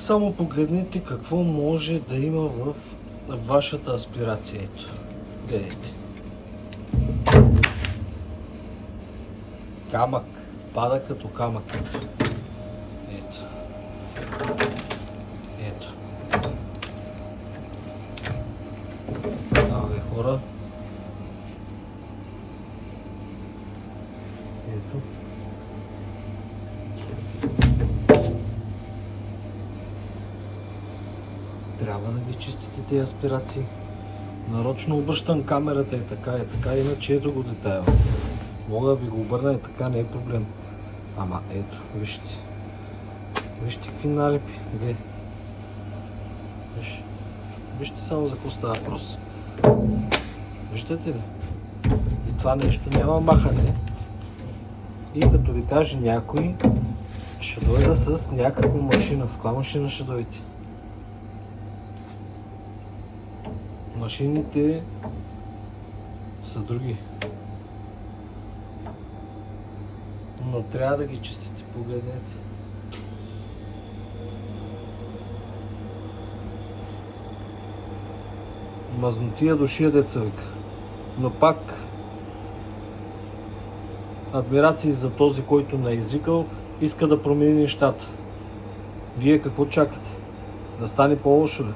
само погледнете какво може да има в вашата аспирация. Ето, гледайте. Камък, пада като камък. Ето. Ето. Абе, хора. Ето. Трябва да ги чистите тези аспирации. Нарочно обръщам камерата и така, иначе ето го детайла. Мога да ви го обърна и така, не е проблем. Ама ето, вижте. Вижте какви налепи. Гледай. Вижте само за какво става въпрос. Виждате ли? И това нещо няма махане. И като ви каже някой, ще дойда с някаква машина. С каква машина ще дойдете? Машините са други. Но трябва да ги чистите, погледнете. Мазнотия душия, деца вика. Но пак адмирации за този, който не е извикал, иска да промени нещата. Вие какво чакате? Да стане по-лошо ли?